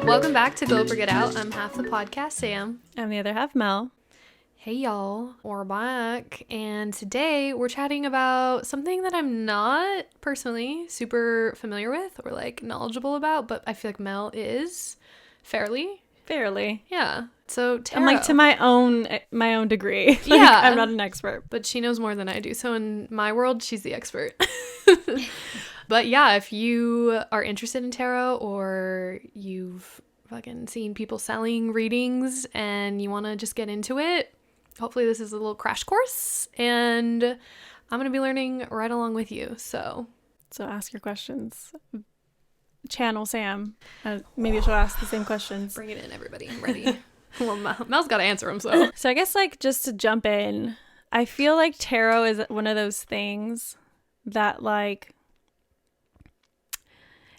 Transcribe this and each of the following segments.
Welcome back to Glow or Get Out. I'm half the podcast, Sam. I'm the other half, Mel. Hey y'all, we're back, and today we're chatting about something that I'm not personally super familiar with or like knowledgeable about, but I feel like Mel is fairly. Yeah. So tarot. I'm like to my own degree. Like, yeah. I'm not an expert, but she knows more than I do. So in my world, she's the expert. But yeah, if you are interested in tarot or you've fucking seen people selling readings and you want to just get into it, hopefully this is a little crash course, and I'm going to be learning right along with you. So ask your questions. Channel Sam. Maybe she'll ask the same questions. Bring it in, everybody. I'm ready. Well, Mel's got to answer them, so. So I guess like just to jump in, I feel like tarot is one of those things that like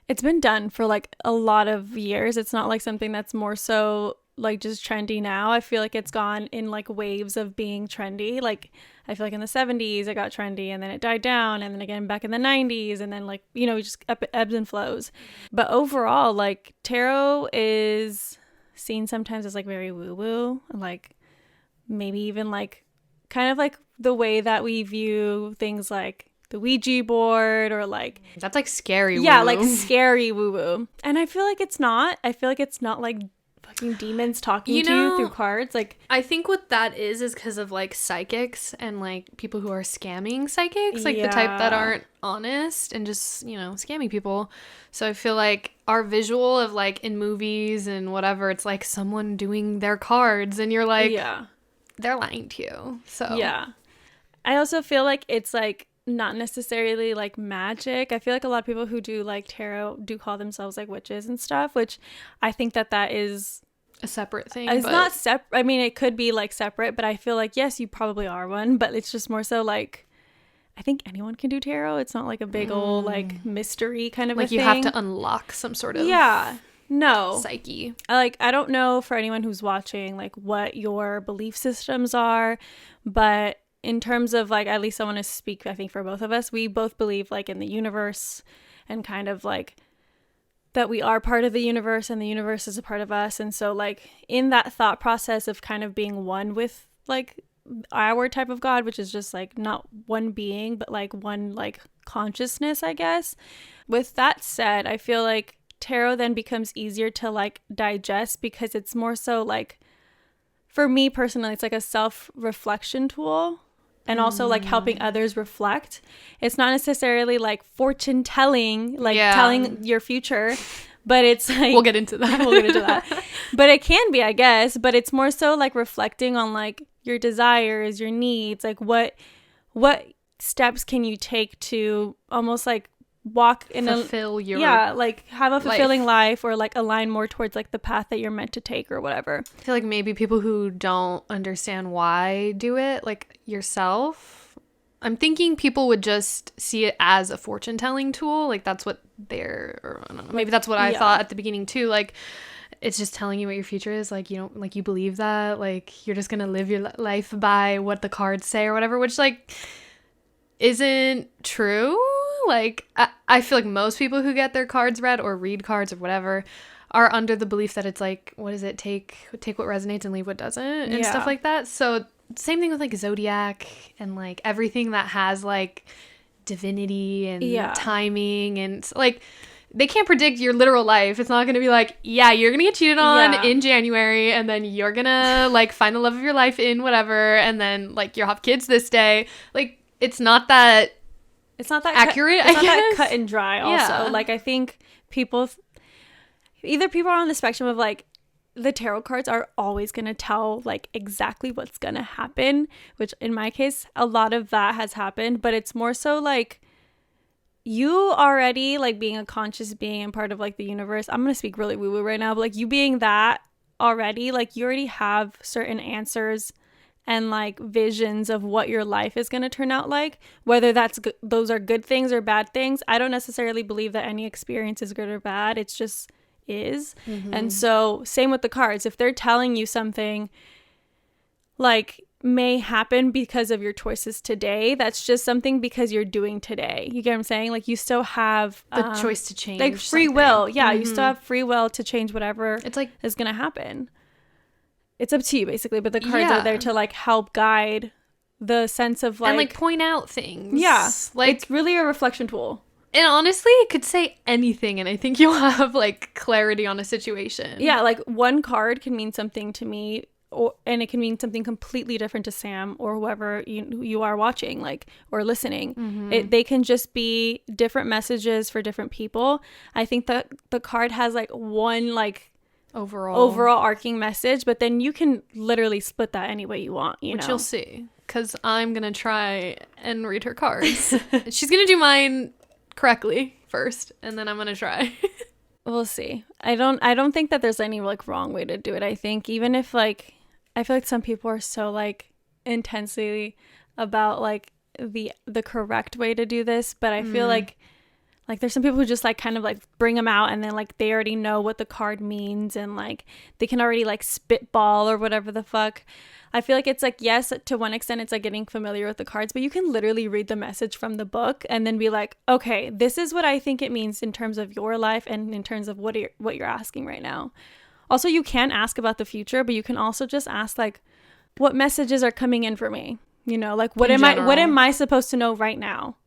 it's been done for like a lot of years. It's not like something that's more so like just trendy now. I feel like it's gone in like waves of being trendy. Like I feel like in the 70s it got trendy and then it died down, and then again back in the 90s, and then like, you know, just ebbs and flows. But overall, like tarot is seen sometimes as like very woo-woo, and like maybe even like kind of like the way that we view things like the Ouija board, or like that's like scary woo. Yeah, like scary woo-woo. And I feel like it's not. I feel like it's not like fucking demons talking to you through cards. Like I think what that is because of like psychics and like people who are scamming psychics, like the type that aren't honest and just, you know, scamming people. So I feel like our visual of like in movies and whatever, it's like someone doing their cards and you're like, they're lying to you. So yeah. I also feel like it's like not necessarily like magic. I feel like a lot of people who do like tarot do call themselves like witches and stuff, which I think that is a separate thing. It's not separate. I mean, it could be like separate, but I feel like, yes, you probably are one, but it's just more so like, I think anyone can do tarot. It's not like a big old like mystery kind of like a thing. You have to unlock some sort of psyche. I don't know for anyone who's watching like what your belief systems are, but in terms of like, at least I want to speak, I think for both of us, we both believe like in the universe and kind of like that we are part of the universe and the universe is a part of us. And so like in that thought process of kind of being one with like our type of God, which is just like not one being, but like one like consciousness, I guess. With that said, I feel like tarot then becomes easier to like digest because it's more so like, for me personally, it's like a self-reflection tool. And also like helping others reflect. It's not necessarily like fortune telling, like telling your future, but it's like we'll get into that. But it can be, I guess, but it's more so like reflecting on like your desires, your needs, like what steps can you take to almost like walk in fulfill your like have a fulfilling life, or like align more towards like the path that you're meant to take or whatever. I feel like maybe people who don't understand why do it, like yourself, I'm thinking people would just see it as a fortune telling tool, like that's what or I don't know, maybe that's what I thought at the beginning too, like it's just telling you what your future is, like you don't, like you believe that like you're just gonna live your life by what the cards say or whatever, which like isn't true. Like I feel like most people who get their cards read or read cards or whatever are under the belief that it's like, what is it, take what resonates and leave what doesn't, and stuff like that. So same thing with like zodiac and like everything that has like divinity and timing, and like they can't predict your literal life. It's not going to be like, you're gonna get cheated on in January, and then you're gonna like find the love of your life in whatever, and then like you'll have kids this day. Like it's not that accurate. It's not that cut and dry. Also, like I think people are on the spectrum of like the tarot cards are always going to tell like exactly what's going to happen, which in my case a lot of that has happened, but it's more so like you already like being a conscious being and part of like the universe. I'm going to speak really woo-woo right now, but like you being that already, like you already have certain answers and like visions of what your life is going to turn out like, whether those are good things or bad things. I don't necessarily believe that any experience is good or bad. It's just is. And so same with the cards. If they're telling you something, like may happen because of your choices today. That's just something because you're doing today. You get what I'm saying? Like you still have the choice to change, like free something. will. Yeah, you still have free will to change whatever It's like is gonna happen. It's up to you basically, but the cards are there to like help guide the sense of like and like point out things. Yeah, like it's really a reflection tool. And honestly, it could say anything, and I think you'll have like clarity on a situation. Yeah, like one card can mean something to me, and it can mean something completely different to Sam or whoever you are watching, like, or listening. They can just be different messages for different people. I think that the card has like one like overall arcing message, but then you can literally split that any way you want, which you'll see, because I'm gonna try and read her cards. She's gonna do mine correctly first, and then I'm gonna try. We'll see. I don't think that there's any like wrong way to do it. I think even if like I feel like some people are so like intensely about like the correct way to do this, but I feel like there's some people who just like kind of like bring them out and then like they already know what the card means and like they can already like spitball or whatever the fuck. I feel like it's like, yes, to one extent it's like getting familiar with the cards, but you can literally read the message from the book and then be like, okay, this is what I think it means in terms of your life and in terms of what you're asking right now. Also, you can ask about the future, but you can also just ask like, what messages are coming in for me? You know, like what am I supposed to know right now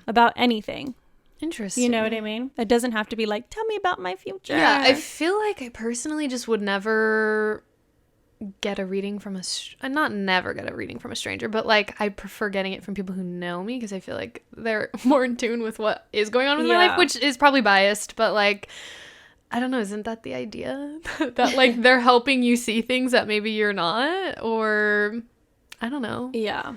about anything? Interesting. You know what I mean? It doesn't have to be like, tell me about my future. Yeah, I feel like I personally just would never get a reading from not never get a reading from a stranger, but like I prefer getting it from people who know me because I feel like they're more in tune with what is going on in my life, which is probably biased, but like I don't know, isn't that the idea? That like they're helping you see things that maybe you're not, or I don't know. Yeah.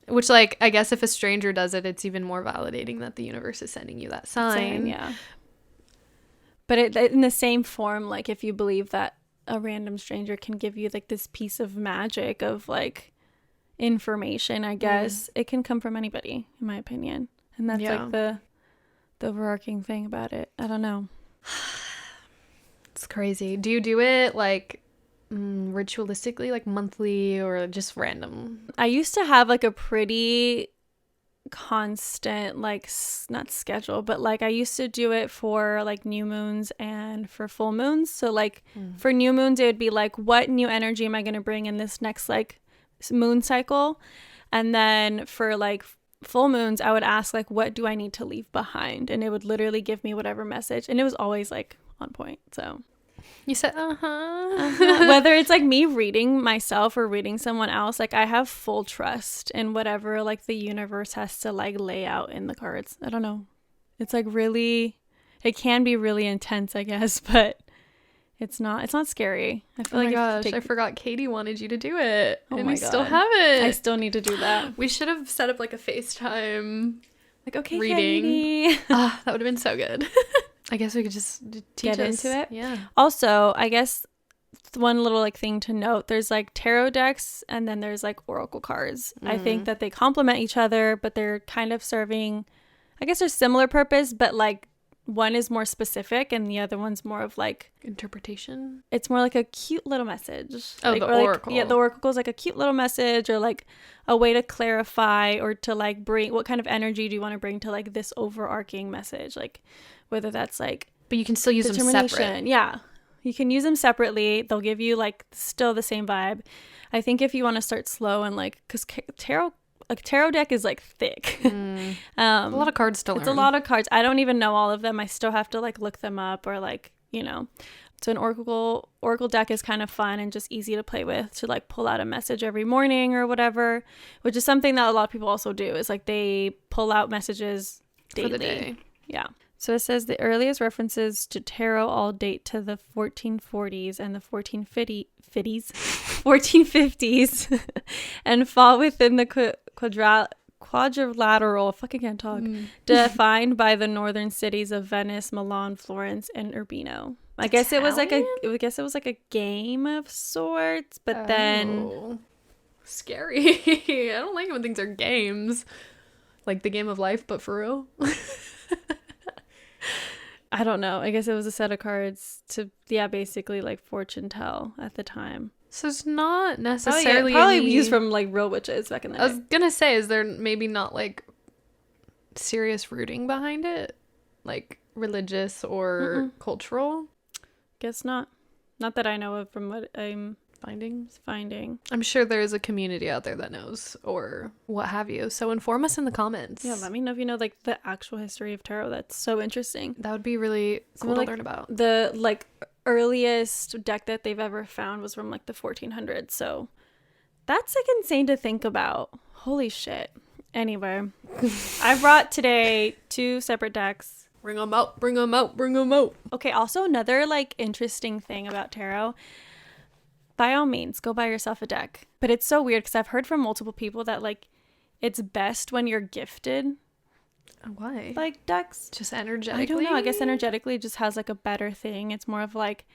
Which, like, I guess if a stranger does it, it's even more validating that the universe is sending you that sign. Yeah. But in the same form, like, if you believe that a random stranger can give you, like, this piece of magic of, like, information, I guess, it can come from anybody, in my opinion. And that's, like, the overarching thing about it. I don't know. It's crazy. Do you do it, like ritualistically, like monthly or just random? I used to have like a pretty constant like not schedule, but like I used to do it for like new moons and for full moons. So like for new moons it would be like, what new energy am I going to bring in this next like moon cycle? And then for like full moons I would ask like, what do I need to leave behind? And it would literally give me whatever message, and it was always like on point. So you said, whether it's like me reading myself or reading someone else, like I have full trust in whatever like the universe has to like lay out in the cards. I don't know. It's like really, it can be really intense, I guess, but it's not scary. I feel like I forgot Katie wanted you to do it. Oh and my we God. still haven't. I still need to do that. We should have set up like a FaceTime like, okay, reading. Katie. That would have been so good. I guess we could just get into it. Yeah. Also, I guess one little like thing to note, there's like tarot decks and then there's like oracle cards. I think that they complement each other, but they're kind of serving, I guess they're similar purpose, but like one is more specific and the other one's more of like interpretation. It's more like a cute little message. Oh, like, the oracle. The oracle is like a cute little message or like a way to clarify or to like bring, what kind of energy do you want to bring to like this overarching message? Like whether that's like, but you can still use them separate. Yeah, you can use them separately. They'll give you like still the same vibe. I think if you want to start slow and like, because tarot deck is like thick. A lot of cards to learn. It's a lot of cards. I don't even know all of them. I still have to like look them up or like, you know. So an oracle deck is kind of fun and just easy to play with, to like pull out a message every morning or whatever, which is something that a lot of people also do, is like they pull out messages daily. For the day. Yeah. So it says the earliest references to tarot all date to the 1440s and the 1450s and fall within the quadrilateral, fucking can't talk, defined by the northern cities of Venice, Milan, Florence, and Urbino. I guess it was like a game of sorts, but then scary. I don't like when things are games. Like the game of life, but for real. I don't know. I guess it was a set of cards to, basically like fortune tell at the time. So it's not necessarily probably any... used from like real witches back in the day. I was gonna say, is there maybe not like serious rooting behind it, like religious or cultural Guess not. Not that I know of from what I'm findings? finding. I'm sure there is a community out there that knows or what have you. So inform us in the comments. Yeah, let me know if you know like the actual history of tarot. That's so interesting. That would be really cool to learn about. The like earliest deck that they've ever found was from like the 1400s. So that's like insane to think about. Holy shit. Anyway, I brought today 2 separate decks. Bring them out, bring them out, bring them out. Okay, also another like interesting thing about tarot. By all means, go buy yourself a deck. But it's so weird because I've heard from multiple people that like it's best when you're gifted Why? like decks. Just energetically? I don't know. I guess energetically it just has like a better thing. It's more of like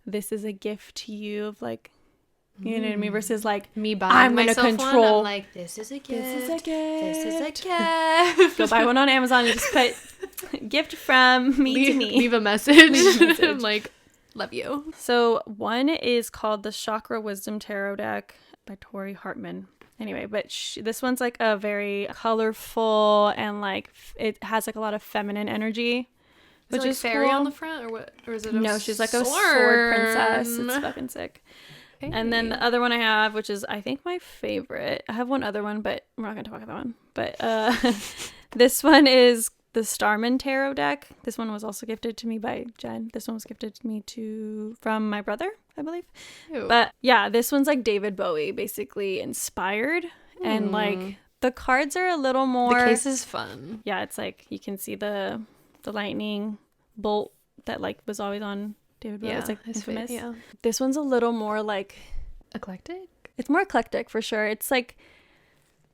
this is a gift to you of like, you know what I mean? Versus like me buying I'm gonna myself control. one, I'm like, this is a gift. This is a gift. This is a gift. Go buy one on Amazon and just put gift from me to me. Leave a message. Leave a message. I'm like, love you. So one is called the Chakra Wisdom Tarot deck by Tori Hartman. Anyway, but this one's like a very colorful and like it has like a lot of feminine energy. Which is fairy on the front or what? Or is it a No, she's like a sword princess. It's fucking sick. Hey. And then the other one I have, which is I think my favorite. I have one other one, but we're not gonna talk about that one. But this one is the Starman Tarot deck. This one was also gifted to me by Jen. This one was gifted to me from my brother, I believe. Ew. But yeah, this one's like David Bowie basically inspired. And like the cards are a little more... The case is fun. Yeah, it's like you can see the lightning bolt that like was always on David Bowie. Yeah, it's like infamous. Yeah. This one's a little more like... Eclectic? It's more eclectic for sure. It's like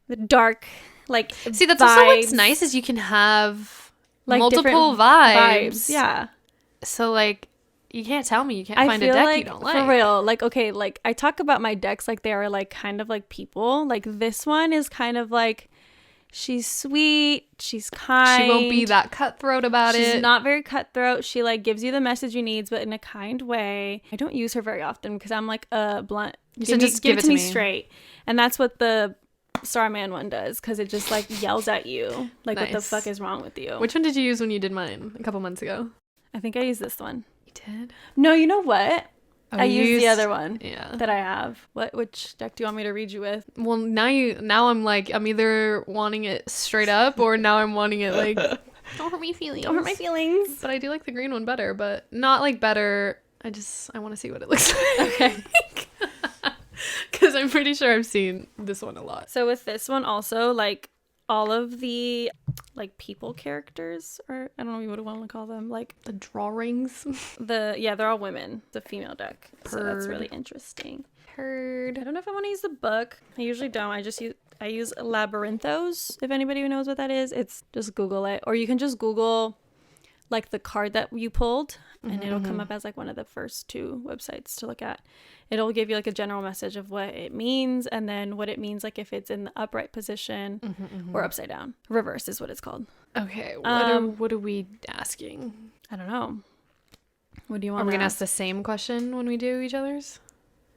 the dark, like See, that's vibes. also what's nice is you can have Like multiple different vibes. Yeah. So like you can't tell me you can't I find a feel deck like, you don't like. for real, like, okay, like I talk about my decks like they are like kind of like people. Like this one is kind of like she's sweet, she's kind. She won't be that cutthroat about She's it. not very cutthroat. She like gives you the message you need, but in a kind way. I don't use her very often because I'm like blunt. So just give it to me straight. And that's what the Starman one does, because it just like yells at you like what the Nice. fuck is wrong with you. Which one did you use when you did mine a couple months ago? I think I used this one. You did? No, you know what? Oh, I you used the other one Yeah. that I have. Which deck do you want me to read you with? Well, now I'm like, I'm either wanting it straight up or now I'm wanting it like, don't hurt my feelings. Don't hurt my feelings. But I do like the green one better, but not like better. I want to see what it looks like. Okay. Because I'm pretty sure I've seen this one a lot. So with this one also, like all of the like people characters, or I don't know what you want to call them, like The drawings. they're all women. The female deck. So that's Heard. really interesting. Heard. I don't know if I want to use the book. I usually don't. I use Labyrinthos. If anybody knows what that is, it's just Google it, or you can just Google like the card that you pulled, and it'll come up as like one of the first 2 websites to look at. It'll give you like a general message of what it means, and then what it means like if it's in the upright position or upside down. Reverse is what it's called. Okay, Um, what are we asking? I don't know. What do you want? Are we gonna ask the same question when we do each other's?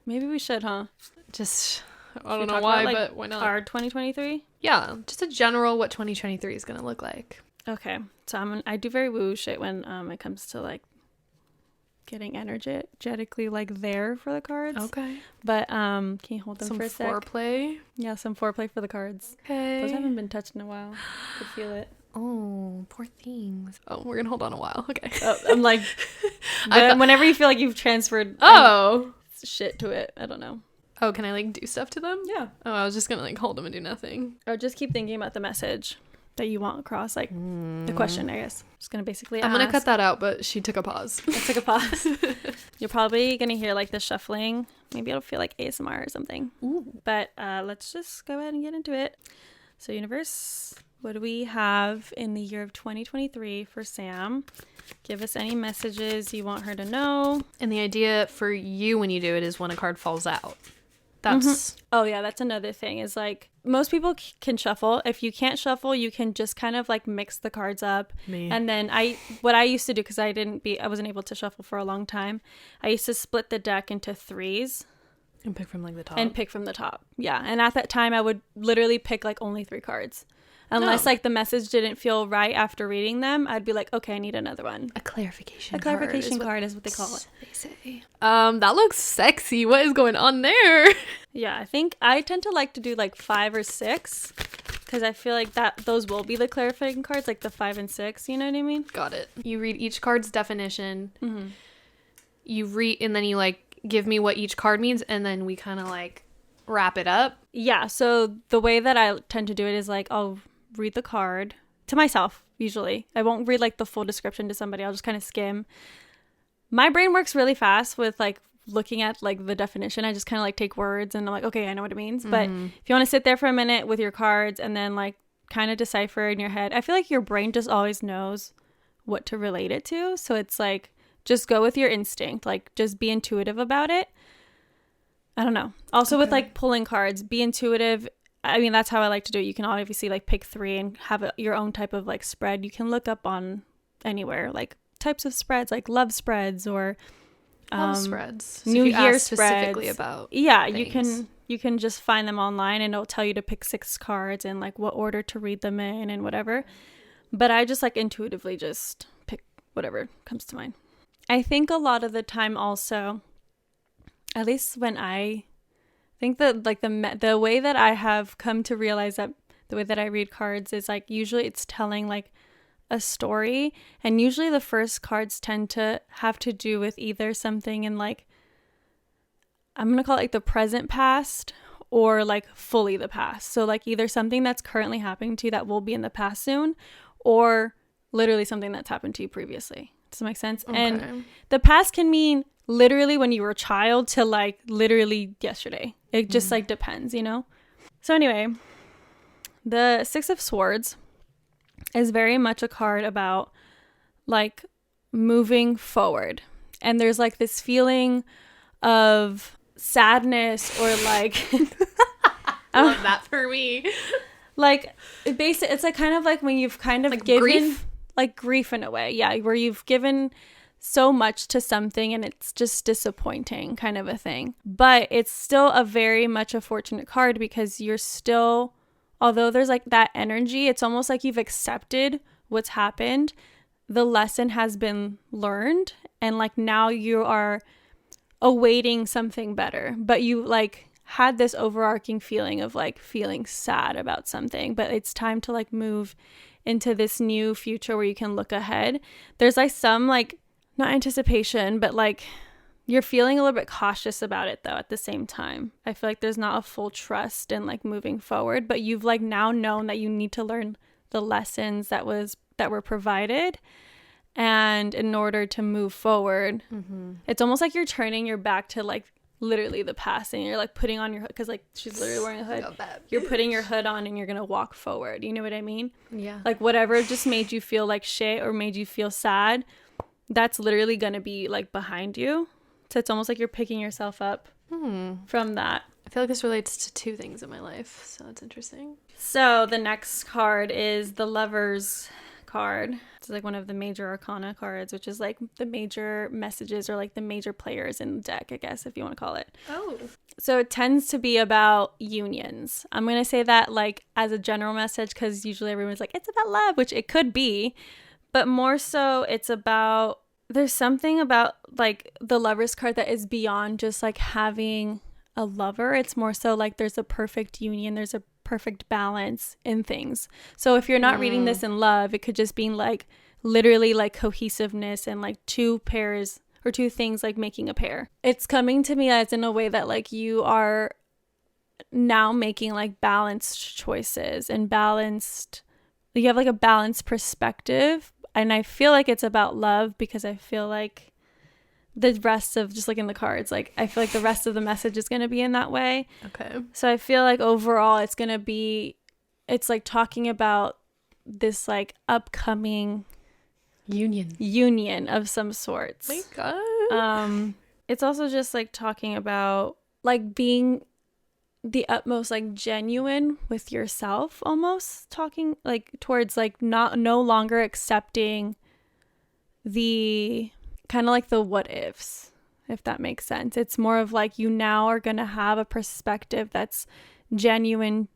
Maybe we should, huh? Just I Should don't we know talk why, about, like, but why not? Our 2023. Yeah, just a general what 2023 is gonna look like. Okay, so I do very woo shit when it comes to like getting energetically like there for the cards. Okay. But can you hold them Some for a sec? foreplay. Yeah, some foreplay for the cards. Okay. Those haven't been touched in a while. Could feel it. Oh, poor things. Oh, we're gonna hold on a while. Okay. Oh, I'm like, whenever you feel like you've transferred shit to it, I don't know. Oh, can I like do stuff to them? Yeah. Oh, I was just gonna like hold them and do nothing. Or just keep thinking about the message that you want across, like the question, I guess. Just gonna basically I'm gonna ask. cut that out, but she took a pause. I took a pause. You're probably gonna hear like the shuffling. Maybe it'll feel like ASMR or something. Ooh. But let's just go ahead and get into it. So universe, what do we have in the year of 2023 for Sam? Give us any messages you want her to know. And the idea for you when you do it is when a card falls out. That's Oh yeah, that's another thing, is like most people can shuffle. If you can't shuffle, you can just kind of like mix the cards up. me. And then what I used to do, because I wasn't able to shuffle for a long time, I used to split the deck into 3s. And pick from like the top. And pick from the top. Yeah. And at that time, I would literally pick like only 3 cards. Unless like the message didn't feel right after reading them, I'd be like, okay, I need another one. A clarification card is what they call it. They say. That looks sexy. What is going on there? Yeah, I think I tend to like to do like 5 or 6 because I feel like those will be the clarifying cards, like the 5 and 6. You know what I mean? Got it. You read each card's definition. Mm-hmm. You read, and then you like give me what each card means, and then we kind of like wrap it up. Yeah. So the way that I tend to do it is like I'll read the card to myself. Usually, I won't read like the full description to somebody. I'll just kind of skim. My brain works really fast with like looking at like the definition. I just kind of like take words and I'm like, okay, I know what it means. Mm-hmm. But if you want to sit there for a minute with your cards and then like kind of decipher in your head, I feel like your brain just always knows what to relate it to. So it's like, just go with your instinct. Like, just be intuitive about it. I don't know. Also, with like pulling cards, be intuitive. I mean, that's how I like to do it. You can obviously like pick 3 and have your own type of like spread. You can look up on anywhere, like types of spreads, like love spreads or love spreads. So New Year specifically spreads. About yeah, things. you can just find them online and it'll tell you to pick 6 cards and like what order to read them in and whatever. But I just like intuitively just pick whatever comes to mind. I think a lot of the time also, at least when I think that like the way that I have come to realize that the way that I read cards is like usually it's telling like a story, and usually the first cards tend to have to do with either something in like, I'm going to call it like the present past or like fully the past. So like either something that's currently happening to you that will be in the past soon or literally something that's happened to you previously. Does that make sense? Okay. And the past can mean literally when you were a child to like literally yesterday. It just like depends, you know? So anyway, the 6 of Swords is very much a card about like moving forward. And there's like this feeling of sadness or like I love that for me. Like it's like kind of like when you've kind of like given grief? Like grief in a way, yeah, where you've given so much to something and it's just disappointing kind of a thing. But it's still a very much a fortunate card because you're still, although there's like that energy, it's almost like you've accepted what's happened. The lesson has been learned and like now you are awaiting something better. But you like had this overarching feeling of like feeling sad about something, but it's time to like move into this new future where you can look ahead. There's like some like not anticipation, but like you're feeling a little bit cautious about it though at the same time. I feel like there's not a full trust in like moving forward, but you've like now known that you need to learn the lessons that were provided. And in order to move forward, it's almost like you're turning your back to like literally the past and you're like putting on your hood because like she's literally wearing a hood. You're putting your hood on and you're gonna walk forward. You know what I mean? Yeah. Like whatever just made you feel like shit or made you feel sad, that's literally gonna be like behind you. So it's almost like you're picking yourself up from that. I feel like this relates to 2 things in my life, so it's interesting. So the next card is the Lover's card. It's like one of the major arcana cards, which is like the major messages or like the major players in the deck, I guess, if you want to call it. Oh. So it tends to be about unions. I'm going to say that like as a general message because usually everyone's like, it's about love, which it could be. But more so it's about, there's something about like the Lover's card that is beyond just like having a lover. It's more so like there's a perfect union. There's a perfect balance in things. So if you're not reading this in love, it could just be like literally like cohesiveness and like 2 pairs or 2 things like making a pair. It's coming to me as in a way that like you are now making like balanced choices and you have like a balanced perspective. And I feel like it's about love because I feel like the rest of just like in the cards, like I feel like the rest of the message is going to be in that way. Okay. So I feel like overall it's going to be, it's like talking about this like upcoming union of some sorts. My God. It's also just like talking about like being the utmost like genuine with yourself, almost talking like towards like no longer accepting the kind of like the what ifs. if that makes sense. It's more of like you now are going to have a perspective that's genuine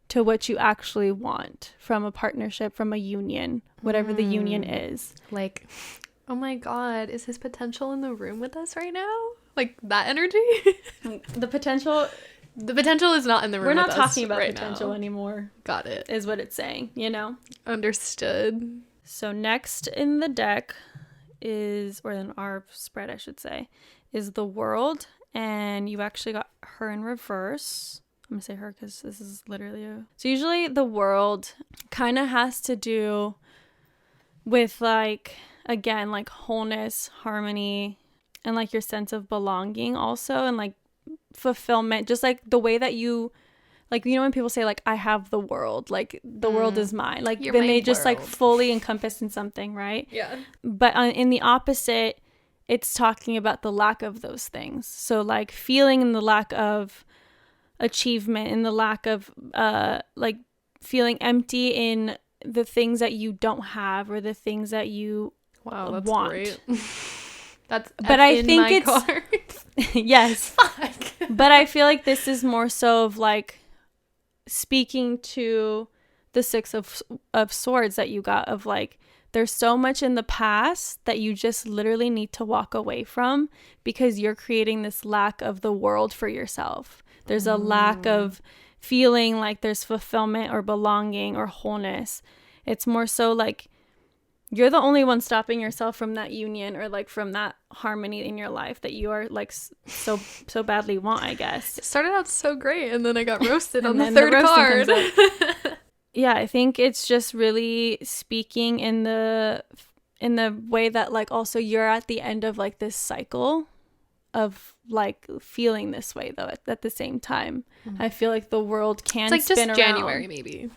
to what you actually want from a partnership, from a union, whatever the union is. Like, oh my God, is his potential in the room with us right now? Like that energy? The potential is not in the room. We're not with talking us about right potential now. anymore. Got it. Is what it's saying, you know? Understood. So next in the deck is, or in our spread, I should say, is the World. And you actually got her in reverse. I'm going to say her because this is literally So usually the World kind of has to do with like, again, like wholeness, harmony, and like your sense of belonging also, and like fulfillment, just like the way that you, like, you know, when people say like, I have the world, like the world is mine, like then they just like fully encompass in something, right? Yeah. But in the opposite, it's talking about the lack of those things. So like feeling in the lack of achievement, in the lack of like feeling empty in the things that you don't have or the things that you that's want. Great. That's but I think it's yes. Fuck. But I feel like this is more so of like speaking to the Six of Swords that you got, of like there's so much in the past that you just literally need to walk away from because you're creating this lack of the world for yourself. There's a lack of feeling like there's fulfillment or belonging or wholeness. It's more so like you're the only one stopping yourself from that union or like from that harmony in your life that you are like so badly want, I guess. It started out so great and then I got roasted on the third card. Yeah, I think it's just really speaking in the way that like also you're at the end of like this cycle of like feeling this way though at the same time. I feel like the world can it's like spin just around. January maybe.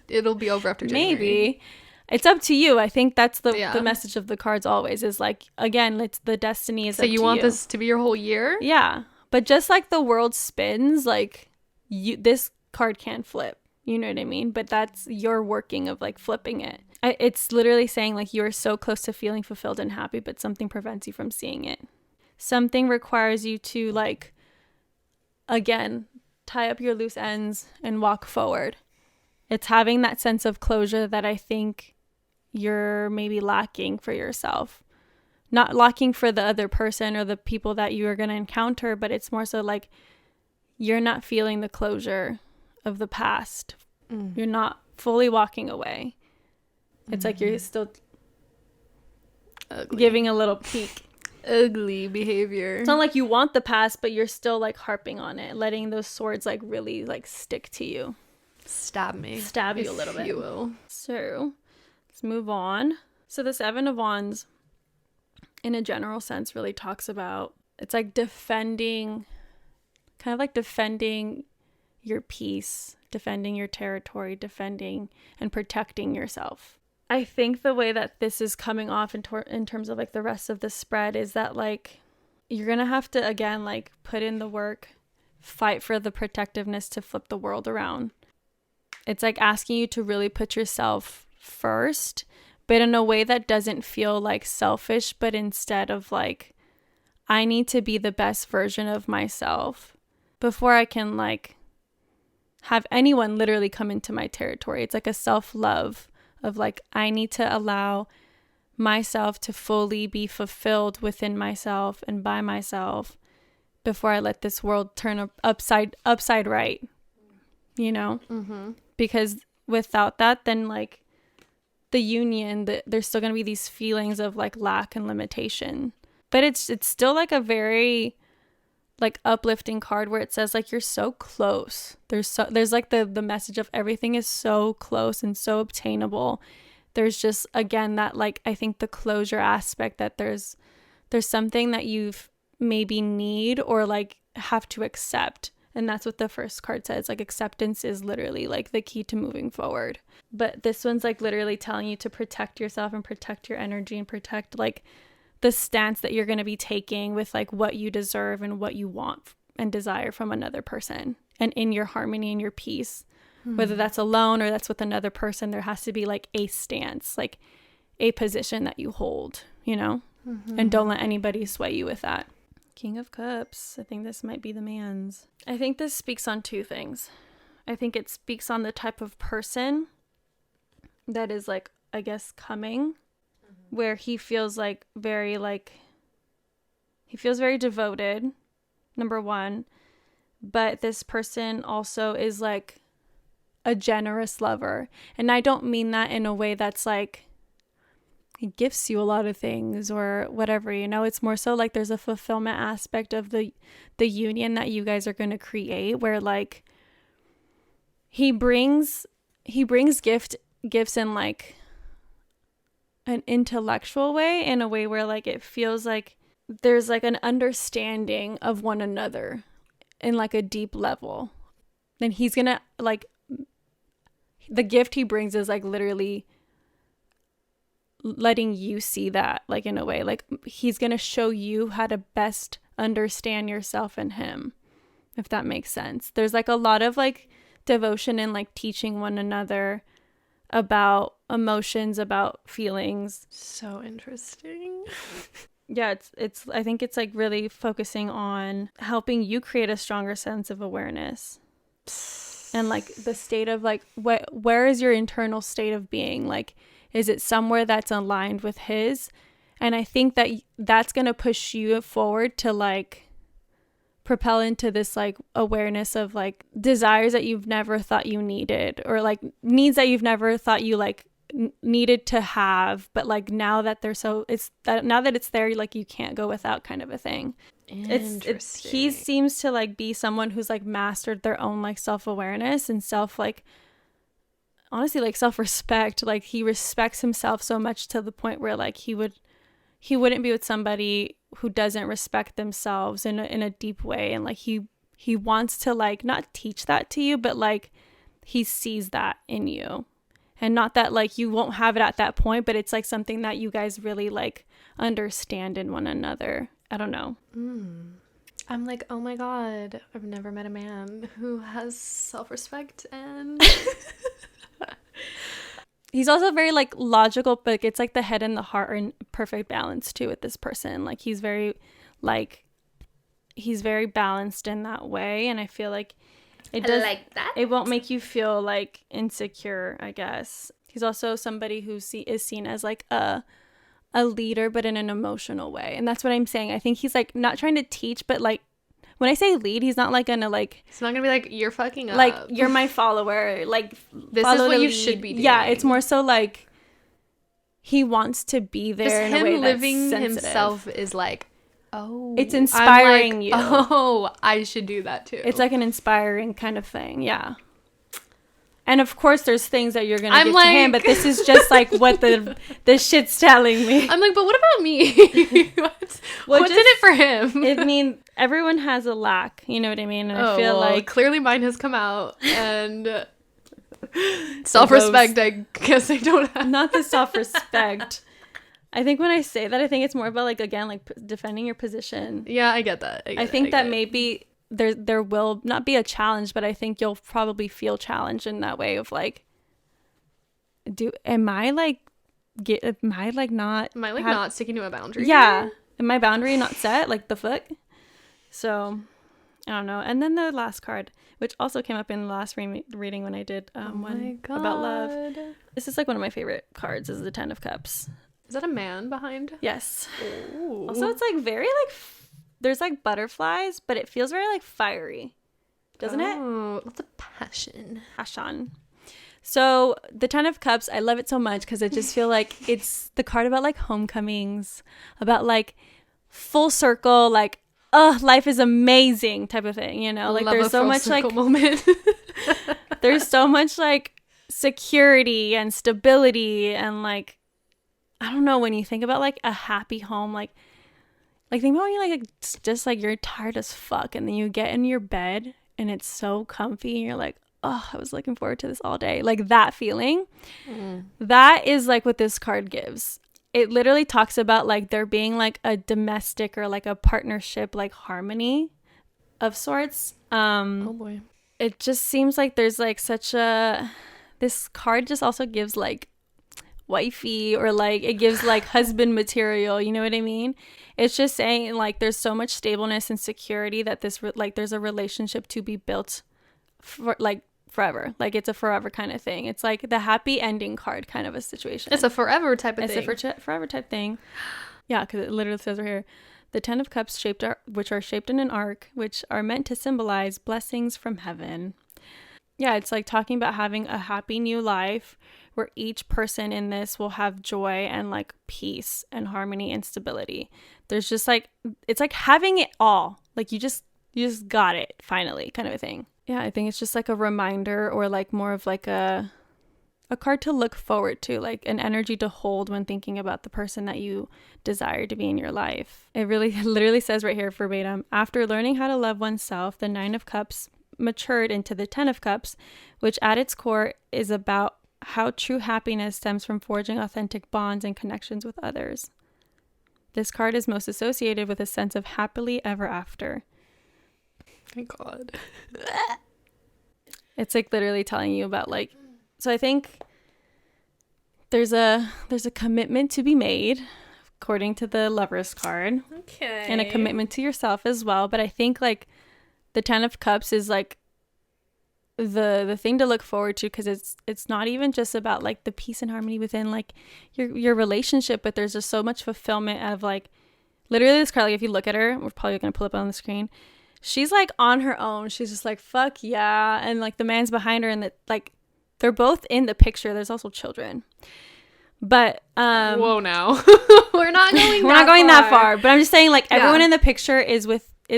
It'll be over after January. Maybe. It's up to you. I think that's the message of the cards always is like, again, it's the destiny is up to you. So you want this to be your whole year? Yeah. But just like the world spins, like this card can flip. You know what I mean? But that's your working of like flipping it. It's literally saying like you are so close to feeling fulfilled and happy, but something prevents you from seeing it. Something requires you to like, again, tie up your loose ends and walk forward. It's having that sense of closure that I think you're maybe lacking for yourself. Not lacking for the other person or the people that you are going to encounter, but it's more so like you're not feeling the closure of the past. You're not fully walking away. It's like you're still giving a little peek. Ugly behavior. It's not like you want the past, but you're still like harping on it, letting those swords like really like stick to you. Stab you a little bit. You will. So let's move on. So the Seven of Wands in a general sense really talks about, it's like defending your peace, defending your territory, defending and protecting yourself. I think the way that this is coming off in terms of like the rest of the spread is that like you're going to have to, again, like put in the work, fight for the protectiveness to flip the world around. It's like asking you to really put yourself first, but in a way that doesn't feel like selfish, but instead of like, I need to be the best version of myself before I can like have anyone literally come into my territory. It's like a self-love of like, I need to allow myself to fully be fulfilled within myself and by myself before I let this world turn upside right, you know? Mm-hmm. Because without that, then like the union, there's still going to be these feelings of like lack and limitation. But it's still like a very like uplifting card where it says like you're so close. There's like the message of everything is so close and so obtainable. There's just, again, that like I think the closure aspect that there's something that you've maybe need or like have to accept. And that's what the first card says. Like acceptance is literally like the key to moving forward. But this one's like literally telling you to protect yourself and protect your energy and protect like the stance that you're going to be taking with like what you deserve and what you want and desire from another person, and in your harmony and your peace, whether that's alone or that's with another person, there has to be like a stance, like a position that you hold, you know, and don't let anybody sway you with that. King of Cups. I think this might be the man's. I think this speaks on two things. I think it speaks on the type of person that is like, I guess, coming, where he feels like he feels very devoted, number one. But this person also is like a generous lover. And I don't mean that in a way that's like, he gifts you a lot of things or whatever, you know. It's more so like there's a fulfillment aspect of the union that you guys are going to create, where like he brings gifts in like an intellectual way, in a way where like it feels like there's like an understanding of one another in like a deep level. Then he's gonna like, the gift he brings is like literally letting you see that, like in a way, like he's gonna show you how to best understand yourself and him, if that makes sense. There's like a lot of like devotion and like teaching one another about emotions, about feelings. So interesting. Yeah, it's I think it's like really focusing on helping you create a stronger sense of awareness. And like the state of like, where is your internal state of being? Like, is it somewhere that's aligned with his? And I think that that's going to push you forward to like propel into this like awareness of like desires that you've never thought you needed, or like needs that you've never thought you like needed to have, but like now that now that it's there, like you can't go without, kind of a thing. It's he seems to like be someone who's like mastered their own like self-awareness and honestly like self-respect. Like he respects himself so much to the point where like he wouldn't be with somebody who doesn't respect themselves in a deep way. And like he wants to like not teach that to you, but like he sees that in you. And not that like you won't have it at that point, but it's like something that you guys really like understand in one another. I don't know. I'm like, oh my God, I've never met a man who has self-respect and he's also very like logical, but it's like the head and the heart are in perfect balance too with this person. Like he's very balanced in that way. And I feel like it does, I like that. It won't make you feel like insecure, I guess. He's also somebody who is seen as like a leader, but in an emotional way. And that's what I'm saying. I think he's like not trying to teach, but like when I say lead, he's not like gonna like, it's not gonna be like, you're fucking up, like you're my follower, like this is what you should be doing. Yeah, it's more so like he wants to be there. Just in him a way that's living sensitive. himself is like, oh, it's inspiring like, you. Oh, I should do that too. It's like an inspiring kind of thing. Yeah. And of course there's things that you're going to give like, to him, but this is just like what the shit's telling me. I'm like, but what about me? What's in it for him? I mean, everyone has a lack, you know what I mean? And I feel like clearly mine has come out, and self-respect, I guess I don't have. Not the self-respect. I think when I say that, I think it's more about like, again, like defending your position. Yeah, I get that. I think that maybe there will not be a challenge, but I think you'll probably feel challenged in that way of like, am I not sticking to a boundary? Yeah. Am my boundary not set? Like the fuck? So I don't know. And then the last card, which also came up in the last reading when I did one about love. This is like one of my favorite cards, is the 10 of Cups. Is that a man behind? Yes. Ooh. Also, it's like very like there's like butterflies, but it feels very like fiery, doesn't it? Oh, lots of passion. So the 10 of Cups, I love it so much because I just feel like it's the card about like homecomings, about like full circle, like, oh, life is amazing type of thing, you know? Like there's so much like moment. There's so much like security and stability and like, I don't know, when you think about like a happy home, like think about when you like just like you're tired as fuck and then you get in your bed and it's so comfy and you're like, oh, I was looking forward to this all day. Like that feeling. That is like what this card gives. It literally talks about like there being like a domestic or like a partnership, like harmony of sorts. Oh boy. It just seems like there's like this card just also gives like wifey or like it gives like husband material, you know what I mean? It's just saying like there's so much stableness and security that like there's a relationship to be built for like forever. Like it's a forever kind of thing. It's like the happy ending card kind of a situation. It's a forever type of thing. It's a forever type thing. Yeah, because it literally says right here, the 10 of Cups which are shaped in an arc, which are meant to symbolize blessings from heaven. Yeah, it's like talking about having a happy new life where each person in this will have joy and like peace and harmony and stability. There's just like, it's like having it all. Like you just got it finally kind of a thing. Yeah, I think it's just like a reminder or like more of like a card to look forward to, like an energy to hold when thinking about the person that you desire to be in your life. It really literally says right here verbatim, after learning how to love oneself, the 9 of Cups matured into the 10 of Cups, which at its core is about how true happiness stems from forging authentic bonds and connections with others. This card is most associated with a sense of happily ever after. My God. It's like literally telling you about like, so I think there's a commitment to be made according to the Lover's card. Okay. And a commitment to yourself as well. But I think like the 10 of Cups is like the thing to look forward to, because it's not even just about like the peace and harmony within like your relationship, but there's just so much fulfillment of like literally this card. Like if you look at her, we're probably gonna pull up on the screen. She's like on her own. She's just like, fuck yeah. And like the man's behind her, and that like they're both in the picture. There's also children. But whoa, now. We're not going that far. But I'm just saying like everyone in the picture is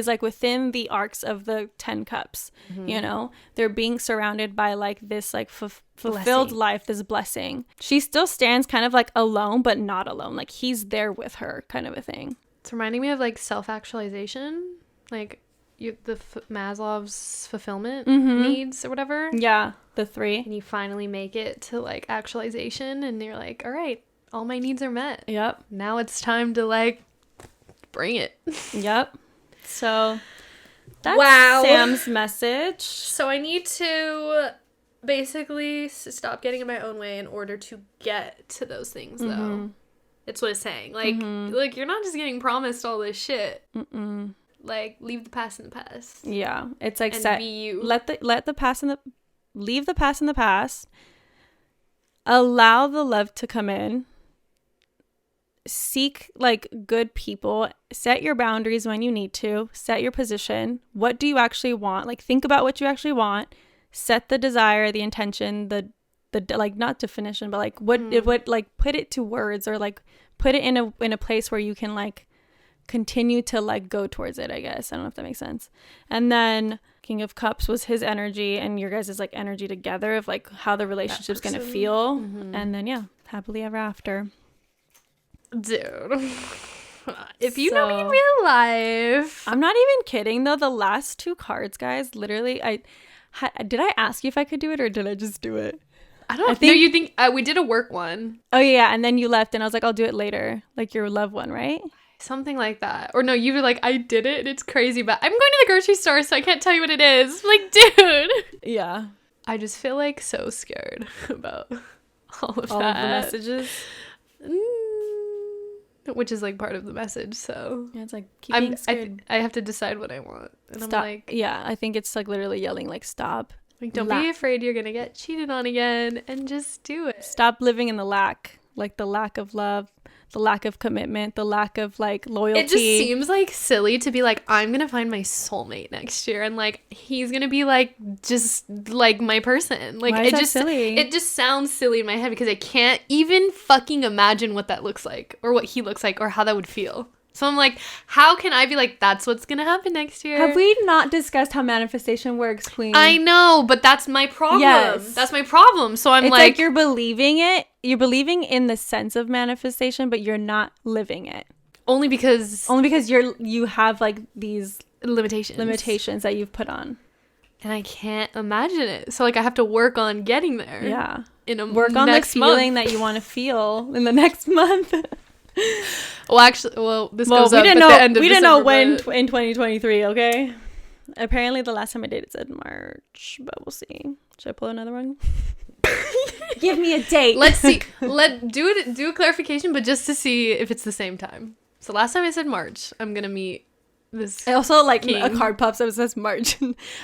like within the arcs of the 10 Cups. Mm-hmm. You know, they're being surrounded by like this like fulfilled life, this blessing. She still stands kind of like alone, but not alone. Like he's there with her kind of a thing. It's reminding me of like self-actualization, like Maslow's fulfillment needs or whatever. Yeah, the 3. And you finally make it to like actualization, and you're like, all right, all my needs are met. Yep. Now it's time to like bring it. Yep. So that's Sam's message. So I need to basically stop getting in my own way in order to get to those things, though. That's what it's saying. Like, like you're not just getting promised all this shit. Like, leave the past in the past. Yeah, it's like and be you. Leave the past in the past. Allow the love to come in. Seek like good people. Set your boundaries when you need to. Set your position. What do you actually want? Like think about what you actually want. Set the desire, the intention, the like not definition, but like what like put it to words, or like put it in a place where you can like continue to like go towards it, I guess. I don't know if that makes sense. And then King of Cups was his energy and your guys' like energy together of like how the relationship's gonna feel. And then happily ever after. Dude, if you know me in real life, I'm not even kidding though. The last 2 cards, guys, literally did I ask you if I could do it, or did I just do it? I don't know. No, you think we did a work one. Oh yeah, and then you left and I was like, I'll do it later, like your love one, right? Something like that. Or no, you were like, I did it and it's crazy, but I'm going to the grocery store, so I can't tell you what it is. I'm like, dude. Yeah. I just feel like so scared about all of the messages. Which is like part of the message, so. Yeah, it's like, keep being scared. I have to decide what I want. And stop. I'm like. Yeah, I think it's like literally yelling, like, stop. Like, don't be afraid you're going to get cheated on again, and just do it. Stop living in the lack. Like the lack of love, the lack of commitment, the lack of like loyalty. It just seems like silly to be like, I'm gonna find my soulmate next year, and like he's gonna be like just like my person. Like why is that silly? It just sounds silly in my head because I can't even fucking imagine what that looks like, or what he looks like, or how that would feel. So I'm like, how can I be like, that's what's gonna happen next year? Have we not discussed how manifestation works, Queen? I know, but that's my problem. Yes. That's my problem. So it's like you're believing it. You're believing in the sense of manifestation, but you're not living it. Only because you have like these limitations that you've put on. And I can't imagine it. So like I have to work on getting there. Yeah. Work on the feeling that you want to feel in the next month. This goes up at the end of December. We didn't know when in 2023, okay? Apparently the last time I dated said March, but we'll see. Should I pull another one? Give me a date. Let's see. Do a clarification, but just to see if it's the same time. So last time I said March. I'm gonna meet this. I also like king. a card pops up that says March.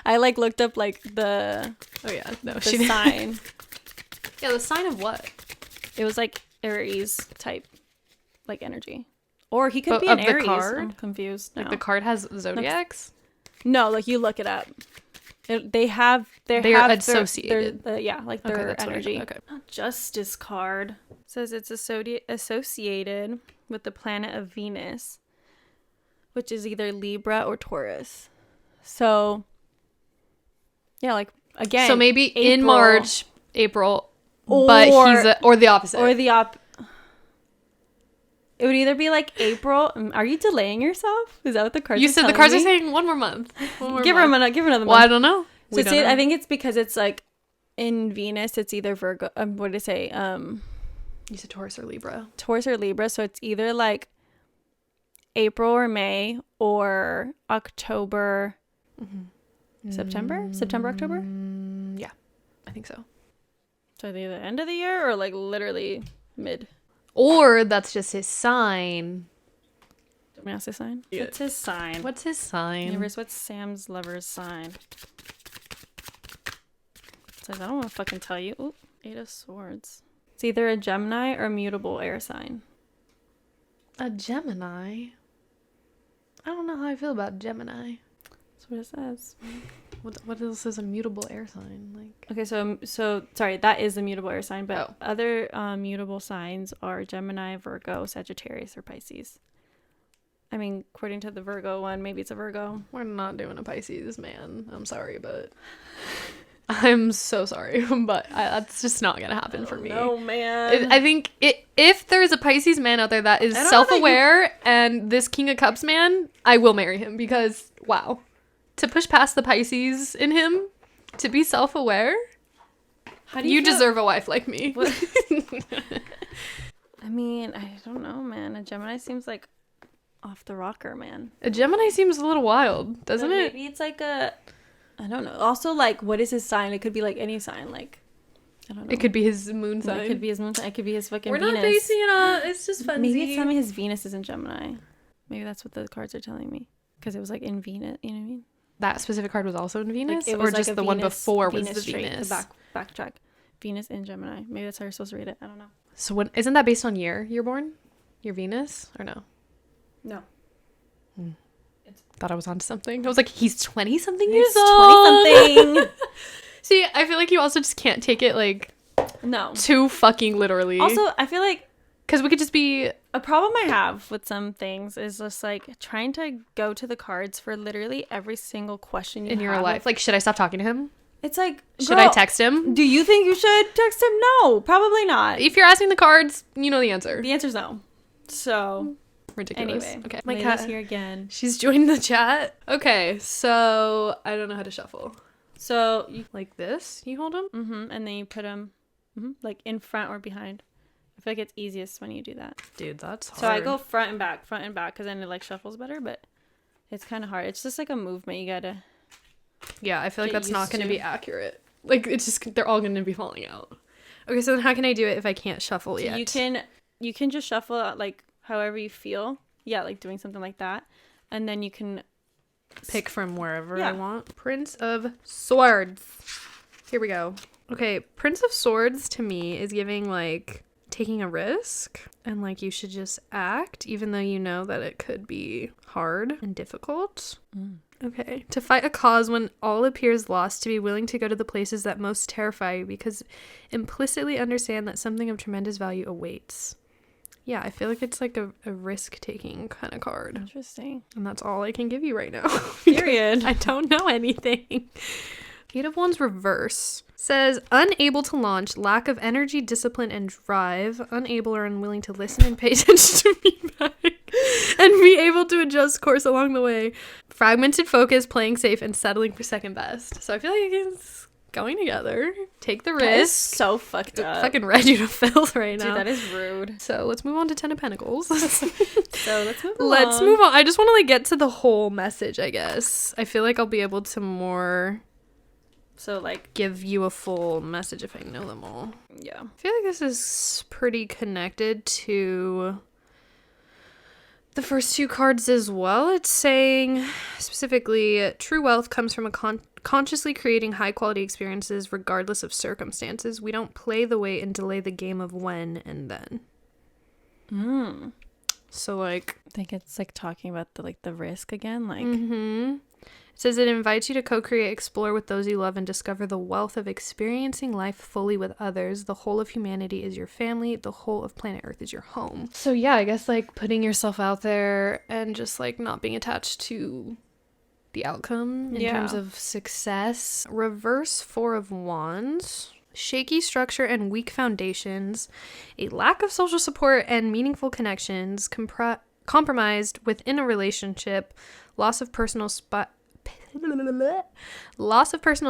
I like looked up like the She sign. Yeah, the sign of what? It was like Aries type, like energy, or he could But be an of the Aries. card? I'm confused. Like now. the card has zodiacs. No, like you look it up. They have They're have associated. their Okay, their that's what I energy. know. Okay. Justice card says it's associated with the planet of Venus, which is either Libra or Taurus. So, yeah, like again. So maybe in April. March, April, but he's or the opposite. Or the It would either be like April. Are you delaying yourself? Is that what the cards? You are said the telling cards me? are saying one more month. Give her a minute. Give her another Well, I month. don't know. So We it's don't know. I think it's because it's like in Venus. It's either Virgo. What did it say? You said Taurus or Libra. Taurus or Libra. So it's either like April or May or October, September, October. Yeah, I think so. So either the end of the year or like literally mid. Or that's just his sign. Let me ask his sign. Yeah. What's his sign? What's his sign? Universe, what's Sam's lover's sign? It's like, I don't want to fucking tell you. Ooh, 8 of Swords. It's either a Gemini or a mutable air sign. A Gemini. I don't know how I feel about Gemini. That's what it says. What else is a mutable air sign? Like, Okay, so sorry, that is the mutable air sign, but Oh. other mutable signs are Gemini, Virgo, Sagittarius, or Pisces. I mean, according to the Virgo one, maybe it's a Virgo. we're not doing a Pisces, man. I'm sorry, but I'm so sorry, but that's just not gonna happen for me. No, man. I think if there is a Pisces man out there that is I don't know that self-aware and this King of Cups man, I will marry him because wow, to push past the Pisces in him, to be self-aware, How do you feel- deserve a wife like me. I mean, I don't know, man. A Gemini seems like off the rocker, man. A Gemini seems a little wild, doesn't But it? Maybe it's like I don't know. Also, like, what is his sign? It could be like any sign. Like, I don't know. It could be his moon sign. It could be his moon sign. It could be his fucking We're Venus. not basing it on. It's just fun. Maybe it's telling me his Venus is in Gemini. Maybe that's what the cards are telling me. Because it was like in Venus. You know what I mean? That specific card was also in Venus, Like, it or was like just a the one Venus- before was Venus the trait, Venus. The backtrack. Venus in Gemini. Maybe that's how you're supposed to read it. I don't know. So when isn't that based on year you're born? Your Venus or no? No. Thought I was onto something. I was like, he's 20 something He's years old. 20-something. See, I feel like you also just can't take it like No. too fucking literally. Also, I feel like because we could just be a problem I have with some things is just like trying to go to the cards for literally every single question you in your have. life. Like, should I stop talking to him? It's like, Should I girl, text him? Do you think you should text him? No, probably not. If you're asking the cards, you know the answer. The answer's no. So, Ridiculous. anyway. Okay. My My cat's cat here again. She's joined the chat. Okay, so I don't know how to shuffle. So, you, Like this? You hold him? and then you put him like in front or behind. I feel like it's easiest when you do that. Dude, that's hard. So I go front and back, because then it like shuffles better, but it's kind of hard. It's just like a movement you gotta. Yeah, I feel like Get that's not used going to to. be accurate. Like, it's just, they're all going to be falling out. Okay, so then how can I do it if I can't shuffle So yet? you can just shuffle like however you feel. Yeah, like doing something like that, and then you can Pick from wherever Yeah. I want. Prince of Swords. Here we go. Okay, Prince of Swords to me is giving, like, taking a risk. And, like, you should just act, even though you know that it could be hard and difficult. Okay. To fight a cause when all appears lost, to be willing to go to the places that most terrify you because implicitly understand that something of tremendous value awaits. Yeah, I feel like it's like a risk-taking kind of card. Interesting. And that's all I can give you right now. Period. I don't know anything. Eight of Wands reverse says unable to launch, lack of energy, discipline, and drive, unable or unwilling to listen and pay attention to feedback, and be able to adjust course along the way, fragmented focus, playing safe, and settling for second best. So I feel like it's going together. Take the That is risk. so fucked up. Fucking read you to filth right Dude, now. that is rude. So let's move on to Ten of Pentacles. So let's move on. Let's move on. I just want to like get to the whole message, I guess. I feel like I'll be able to more So like, give you a full message if I know them all. yeah. I feel like this is pretty connected to the first two cards as well. It's saying specifically, true wealth comes from a consciously creating high quality experiences regardless of circumstances. We don't play the wait and delay the game of when and then. So like, I think it's like talking about the risk again. Like, It says it invites you to co-create, explore with those you love, and discover the wealth of experiencing life fully with others. The whole of humanity is your family. The whole of planet Earth is your home. So yeah, I guess like putting yourself out there and just like not being attached to the outcome in terms of success. Reverse 4 of Wands. Shaky structure and weak foundations. A lack of social support and meaningful connections. Compromised within a relationship. Loss of personal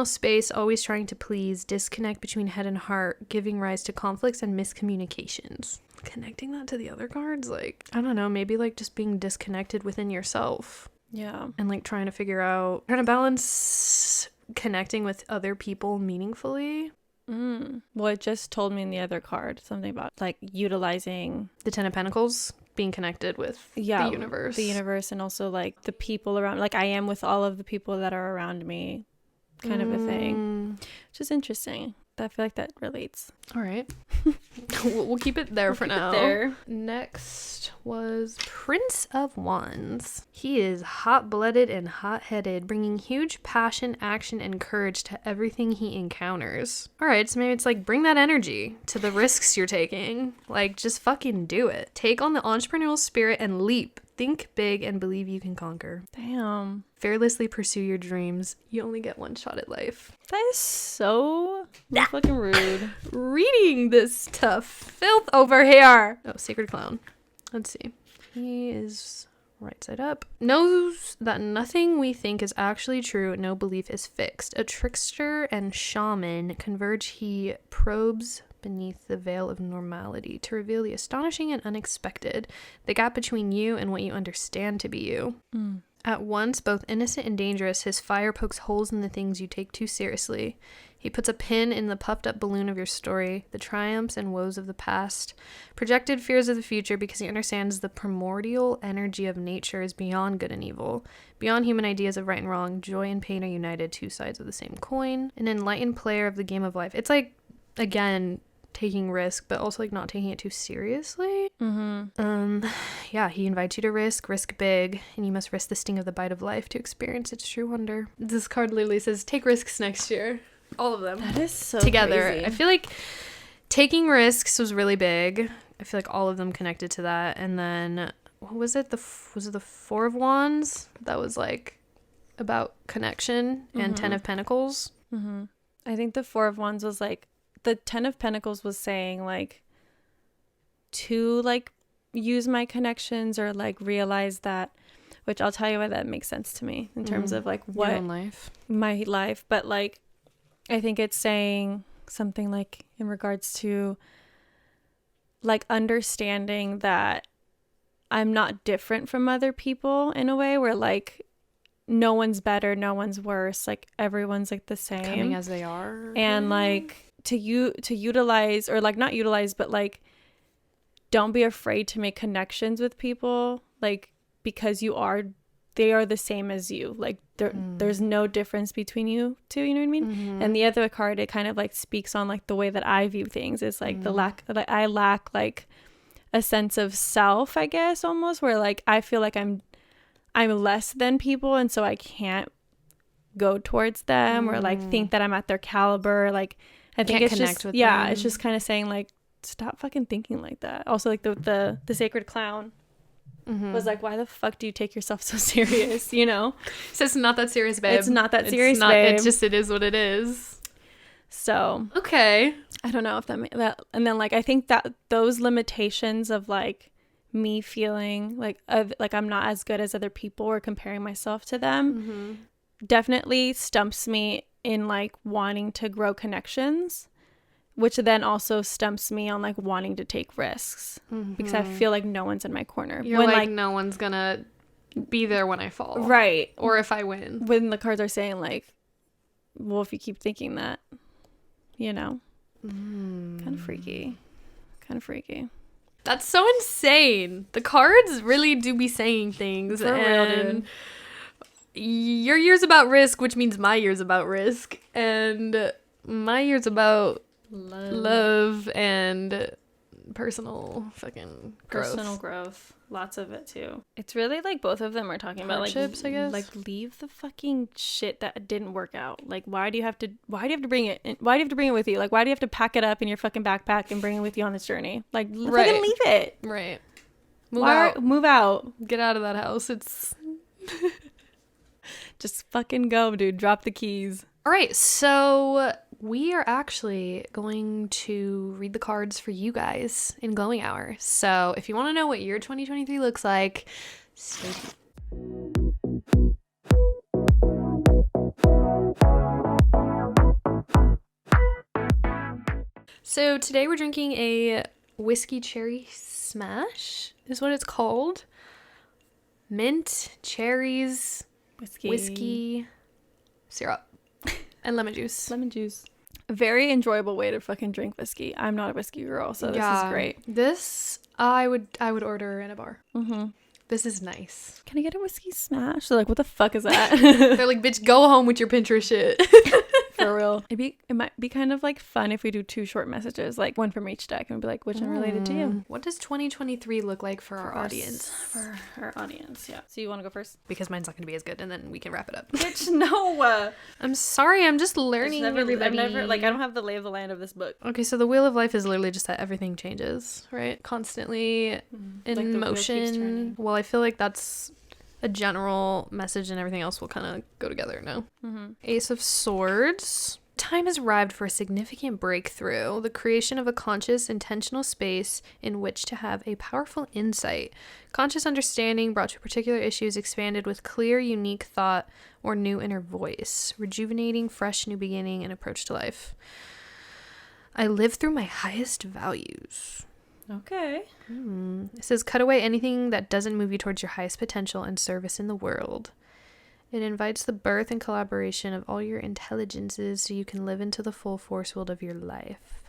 space, always trying to please, disconnect between head and heart, giving rise to conflicts and miscommunications. Connecting that to the other cards, like, I don't know, maybe like just being disconnected within yourself. yeah. And like trying to balance connecting with other people meaningfully. Well, it just told me in the other card something about like utilizing The Ten of Pentacles, being connected with the universe. And also like the people around, like I am with all of the people that are around me, kind of a thing, which is interesting. I feel like that relates. All right. We'll keep it there for now. There. Next was Prince of Wands. He is hot-blooded and hot-headed, bringing huge passion, action, and courage to everything he encounters. All right, so maybe it's like bring that energy to the risks you're taking. Like, just fucking do it. Take on the entrepreneurial spirit and leap. Think big and believe you can conquer. Damn. Fearlessly pursue your dreams. You only get one shot at life. That is so fucking rude. Reading this tough filth over here. Oh, Sacred Clown. Let's see. He is right side up. Knows that nothing we think is actually true. No belief is fixed. A trickster and shaman converge. He probes beneath the veil of normality to reveal the astonishing and unexpected, the gap between you and what you understand to be you. At once both innocent and dangerous, his fire pokes holes in the things you take too seriously. He puts a pin in the puffed up balloon of your story, the triumphs and woes of the past, projected fears of the future, because he understands the primordial energy of nature is beyond good and evil, beyond human ideas of right and wrong. Joy and pain are united, two sides of the same coin. An enlightened player of the game of life. It's like, again, taking risk, but also like not taking it too seriously. Yeah, he invites you to risk big, and you must risk the sting of the bite of life to experience its true wonder. This card literally says take risks next year. All of them. That is so together. crazy. I feel like taking risks was really big. I feel like all of them connected to that. And then what was it? Was it the 4 of Wands? That was like about connection and 10 of Pentacles. I think the 4 of Wands was like, the 10 of Pentacles was saying like to like use my connections or like realize that, which I'll tell you why that makes sense to me in terms of like what your own life. My life. But like I think it's saying something like in regards to like understanding that I'm not different from other people in a way where like no one's better, no one's worse, like everyone's like the same, coming as they are, and like to utilize, or like not utilize, but like don't be afraid to make connections with people, like because they are the same as you, like there's no difference between you two, you know what I mean? And the other card, it kind of like speaks on like the way that I view things. It's like the lack, like I lack like a sense of self, I guess, almost, where like I feel like I'm less than people, and so I can't go towards them or like think that I'm at their caliber. Like I think it's just with them. them. It's just kind of saying like stop fucking thinking like that. Also like the Sacred Clown was like, why the fuck do you take yourself so serious, you know? So it's not that serious, babe. It's not that serious, babe. It's just, it is what it is. So okay, I don't know if that and then like I think that those limitations of like me feeling like I'm not as good as other people or comparing myself to them definitely stumps me in like wanting to grow connections, which then also stumps me on like wanting to take risks because I feel like no one's in my corner. You're like no one's gonna be there when I fall, right? Or if I win. When the cards are saying like Well, if you keep thinking that, you know, kind of freaky. Kind of freaky. That's so insane. The cards really do be saying things. For real, dude. Your year's about risk, which means my year's about risk. And my year's about love and personal fucking growth. Personal growth. Lots of it too. It's really like both of them are talking about Hardships, like, I guess. like leave the fucking shit that didn't work out. Like why do you have to bring it why do you have to bring it with you? Like why do you have to pack it up in your fucking backpack and bring it with you on this journey? Like Right. fucking leave it. Right. Move out. Get out of that house. It's Just fucking go, dude. Drop the keys. all right. So we are actually going to read the cards for you guys in Glowing Hour. So if you want to know what year 2023 looks like, stay tuned. So today we're drinking a whiskey cherry smash, is what it's called. Mint, cherries, whiskey, syrup, and lemon juice. Lemon juice. A very enjoyable way to fucking drink whiskey. I'm not a whiskey girl, so this is great. This I would order in a bar. Mm-hmm. This is nice. Can I get a whiskey smash? They're like, what the fuck is that? They're like, bitch, go home with your Pinterest shit. For real. It might be kind of like fun if we do 2 short messages, like one from each deck, and be like, which one related to you? What does 2023 look like for our audience? For our audience, yeah. So you want to go first? Because mine's not going to be as good, and then we can wrap it up. Bitch, no. I'm sorry, I'm just learning. I've never, like, I don't have the lay of the land of this book. Okay, so the wheel of life is literally just that everything changes, right? Constantly in Like the wheel keeps motion. turning. Well, I feel like that's a general message, and everything else will kind of go together now. Mm-hmm. Ace of Swords. Time has arrived for a significant breakthrough, the creation of a conscious, intentional space in which to have a powerful insight. Conscious understanding brought to particular issues expanded with clear, unique thought or new inner voice. Rejuvenating, fresh, new beginning and approach to life. I live through my highest values. Okay. It says, cut away anything that doesn't move you towards your highest potential and service in the world. It invites the birth and collaboration of all your intelligences so you can live into the full force field of your life.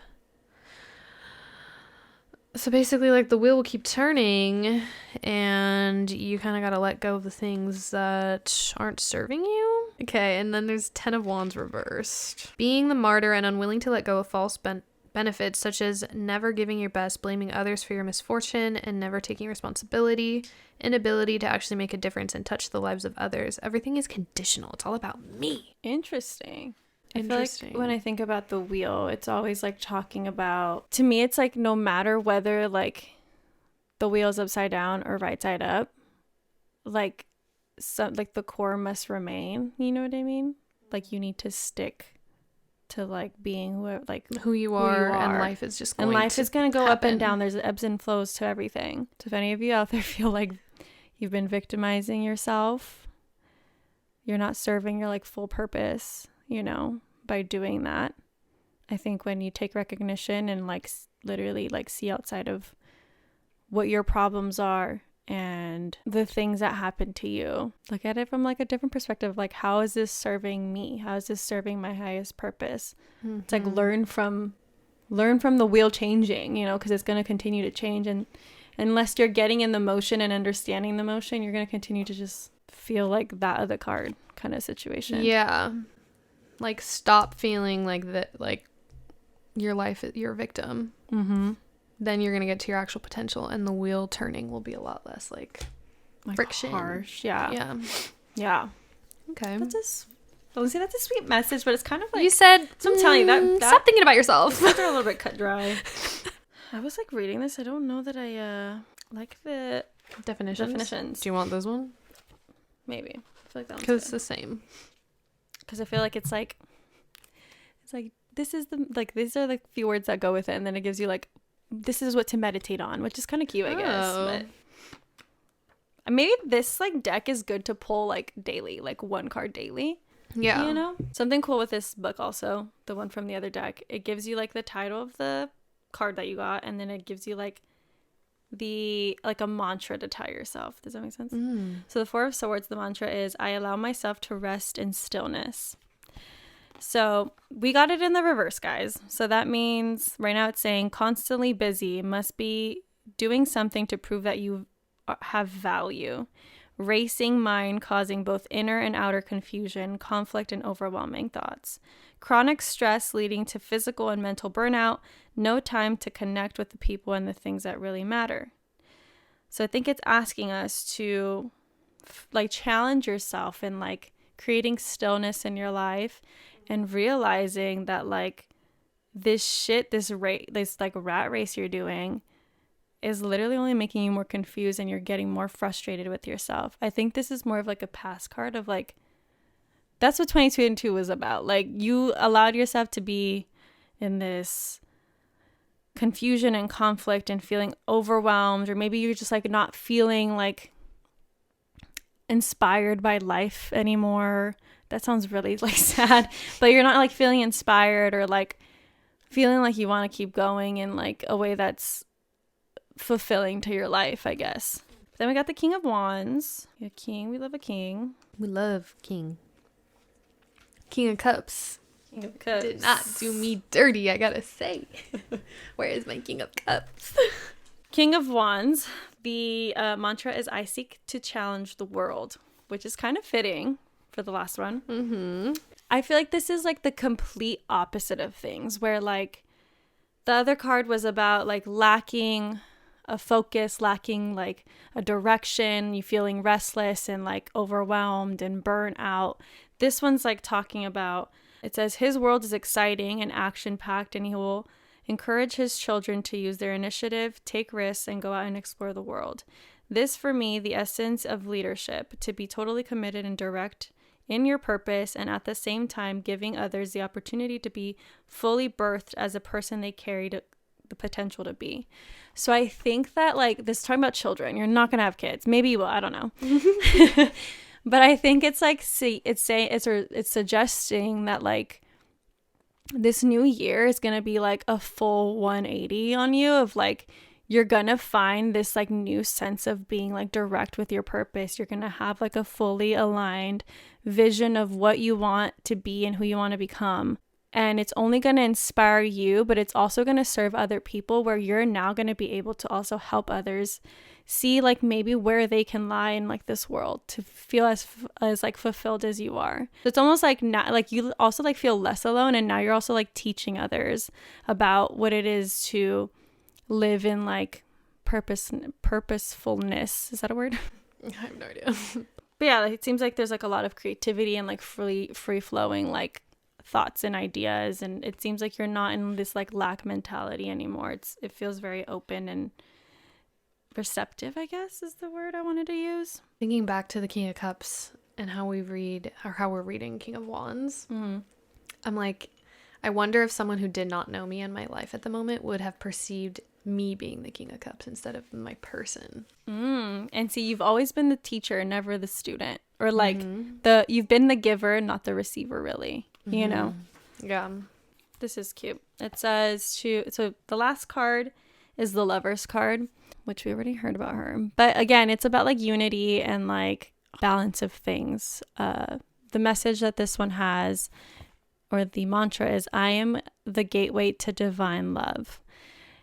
So basically, like, the wheel will keep turning, and you kind of got to let go of the things that aren't serving you. Okay, and then there's 10 of Wands reversed. Being the martyr and unwilling to let go of false benefits, such as never giving your best, blaming others for your misfortune, and never taking responsibility, inability to actually make a difference and touch the lives of others. Everything is conditional. It's all about me. Interesting. I feel like when I think about the wheel, it's always like talking about, to me, it's like no matter whether like the wheel's upside down or right side up, like like the core must remain. You know what I mean? Like you need to stick to like being who you are, and life is just going and life is going to go happen. up and down. There's ebbs and flows to everything. So if any of you out there feel like you've been victimizing yourself, you're not serving your like full purpose, you know, by doing that. I think when you take recognition and like literally like see outside of what your problems are and the things that happen to you, look at it from like a different perspective. Like, how is this serving me? How is this serving my highest purpose? Mm-hmm. It's like learn from the wheel changing, you know, because it's going to continue to change, and unless you're getting in the motion and understanding the motion, you're going to continue to just feel like that other card kind of situation. Yeah. Like, stop feeling like that, like your life is your victim. Mm-hmm. Then you're gonna get to your actual potential, and the wheel turning will be a lot less like friction. Harsh. Yeah. Okay. That's a sweet message, but it's kind of like you said. So I'm telling you that stop thinking about yourself. They're a little bit cut dry. I was like reading this. I don't know that I like the definitions. Do you want this one? Maybe. I feel like that one's because it's the same. Because I feel like it's like this is the like these are the few words that go with it, and then it gives you like this is what to meditate on, which is kind of cute, I guess. But maybe this like deck is good to pull like daily, like one card daily. Yeah, you know, something cool with this book also, the one from the other deck, it gives you like the title of the card that you got, and then it gives you like a mantra to tell yourself. Does that make sense? So the Four of Swords, the mantra is, I allow myself to rest in stillness. So we got it in the reverse, guys. So that means right now it's saying constantly busy, must be doing something to prove that you have value. Racing mind causing both inner and outer confusion, conflict, and overwhelming thoughts. Chronic stress leading to physical and mental burnout. No time to connect with the people and the things that really matter. So I think it's asking us to like challenge yourself in like creating stillness in your life and realizing that like this like rat race you're doing is literally only making you more confused and you're getting more frustrated with yourself. I think this is more of like a pass card of like, that's what 2022 was about. Like you allowed yourself to be in this confusion and conflict and feeling overwhelmed, or maybe you're just like not feeling like inspired by life anymore. That sounds really like sad, but you're not like feeling inspired or like feeling like you want to keep going in like a way that's fulfilling to your life, I guess. Then we got the King of Wands. A king, we love a king. We love King. King of Cups. King of Cups. Did not do me dirty, I gotta say. Where is my King of Cups? King of Wands. The mantra is I seek to challenge the world, which is kind of fitting for the last one. Mm-hmm. I feel like this is like the complete opposite of things, where like the other card was about like lacking a focus, lacking like a direction, you feeling restless and like overwhelmed and burnt out. This one's like talking about, it says his world is exciting and action-packed, and he will encourage his children to use their initiative, take risks, and go out and explore the world. This, for me, the essence of leadership, to be totally committed and direct in your purpose, and at the same time giving others the opportunity to be fully birthed as a person they carry the potential to be. So I think that like this talking about children, you're not gonna have kids. Maybe you will, I don't know. But I think it's like it's suggesting that like this new year is gonna be like a full 180 on you of like you're gonna find this like new sense of being like direct with your purpose. You're gonna have like a fully aligned vision of what you want to be and who you want to become. And it's only going to inspire you, but it's also going to serve other people, where you're now going to be able to also help others see like maybe where they can lie in like this world to feel as like fulfilled as you are. So it's almost like not like you also like feel less alone, and now you're also like teaching others about what it is to live in like purposefulness. Is that a word? I have no idea. But yeah, like, it seems like there's like a lot of creativity and like free flowing like thoughts and ideas, and it seems like you're not in this like lack mentality anymore. It feels very open and receptive, I guess is the word I wanted to use. Thinking back to the King of Cups and how we read, or how we're reading King of Wands, I'm like, I wonder if someone who did not know me in my life at the moment would have perceived me being the King of Cups instead of my person. And see, you've always been the teacher, never the student, or like you've been the giver, not the receiver, really. You know? Yeah. This is cute. It says so the last card is the Lover's card, which we already heard about her. But again, it's about like unity and like balance of things. The message that this one has, or the mantra, is I am the gateway to divine love.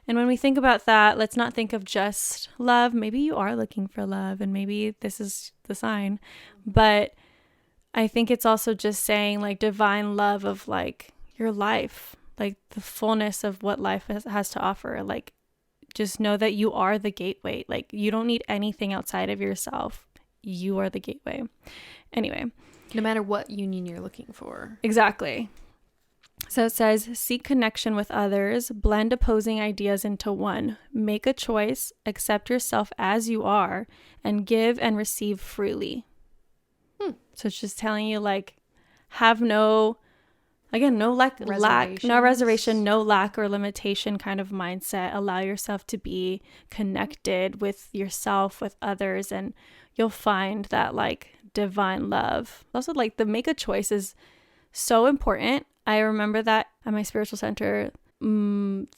And when we think about that, let's not think of just love. Maybe you are looking for love, and maybe this is the sign. But I think it's also just saying like divine love of like your life, like the fullness of what life has to offer. Like just know that you are the gateway. Like you don't need anything outside of yourself. You are the gateway. Anyway. No matter what union you're looking for. Exactly. So it says, seek connection with others, blend opposing ideas into one, make a choice, accept yourself as you are, and give and receive freely. So it's just telling you like, have no reservation, no lack or limitation kind of mindset. Allow yourself to be connected with yourself, with others, and you'll find that like divine love. Also, like the make a choice is so important. I remember that at my spiritual center, the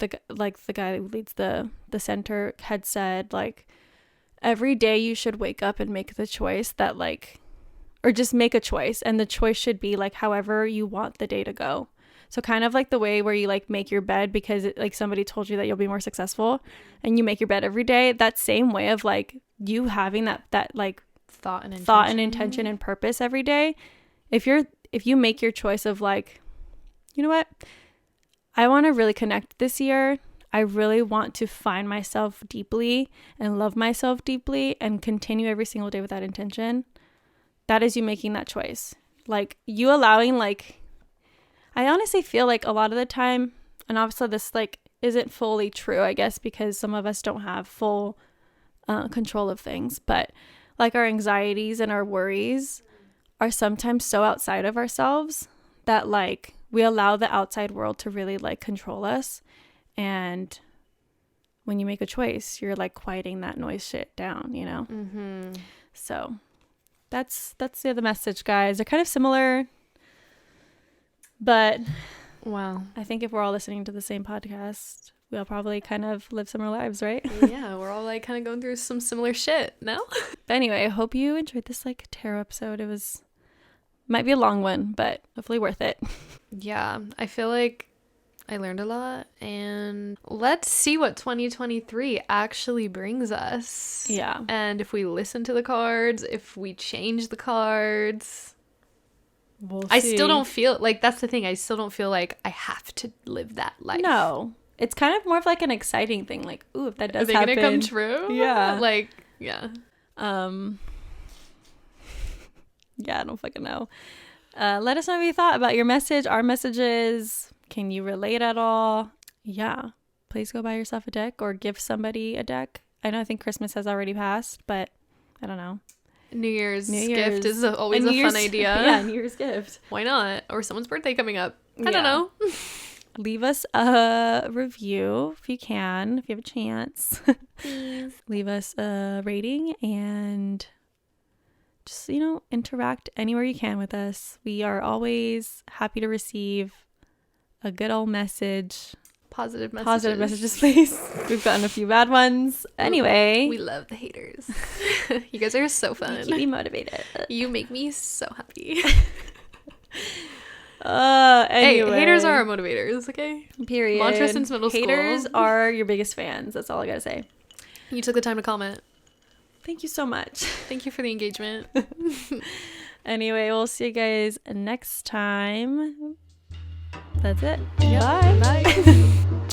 guy who leads the center had said like, every day you should wake up and make the choice that like, or just make a choice, and the choice should be like however you want the day to go. So kind of like the way where you like make your bed because like somebody told you that you'll be more successful, and you make your bed every day. That same way of like you having that like thought and intention and purpose every day. If you make your choice of like, you know what, I want to really connect this year. I really want to find myself deeply and love myself deeply and continue every single day with that intention. That is you making that choice. Like you allowing, like, I honestly feel like a lot of the time, and obviously this like isn't fully true, I guess, because some of us don't have full control of things, but like our anxieties and our worries are sometimes so outside of ourselves that like we allow the outside world to really like control us. And when you make a choice, you're like quieting that noise shit down, you know? Mm-hmm. So that's the other message, guys. They're kind of similar, but wow, I think if we're all listening to the same podcast, we'll probably kind of live similar lives, right? Yeah, we're all like kind of going through some similar shit, no? But anyway, I hope you enjoyed this like tarot episode. It might be a long one, but hopefully worth it. Yeah, I feel like I learned a lot, and let's see what 2023 actually brings us. Yeah. And if we listen to the cards, if we change the cards. We'll I see. still don't feel like that's the thing. I still don't feel like I have to live that life. No. It's kind of more of like an exciting thing. Like, ooh, if that does Is it happen. gonna come true? Yeah. Like, yeah. Yeah, I don't fucking know. Let us know what you thought about your message, our messages. Can you relate at all? Yeah. Please go buy yourself a deck or give somebody a deck. I think Christmas has already passed, but I don't know. New Year's gift is always a fun idea. Yeah, New Year's gift. Why not? Or someone's birthday coming up. I don't know. Leave us a review if you can, if you have a chance. Please. Leave us a rating and just, interact anywhere you can with us. We are always happy to receive a good old message. Positive messages, please. We've gotten a few bad ones. Anyway. We love the haters. You guys are so fun. You keep me motivated. You make me so happy. Anyway. Hey, haters are our motivators, okay? Period. Mantra since middle school. Haters are your biggest fans. That's all I gotta say. You took the time to comment. Thank you so much. Thank you for the engagement. Anyway, we'll see you guys next time. That's it. Yep. Bye. Bye.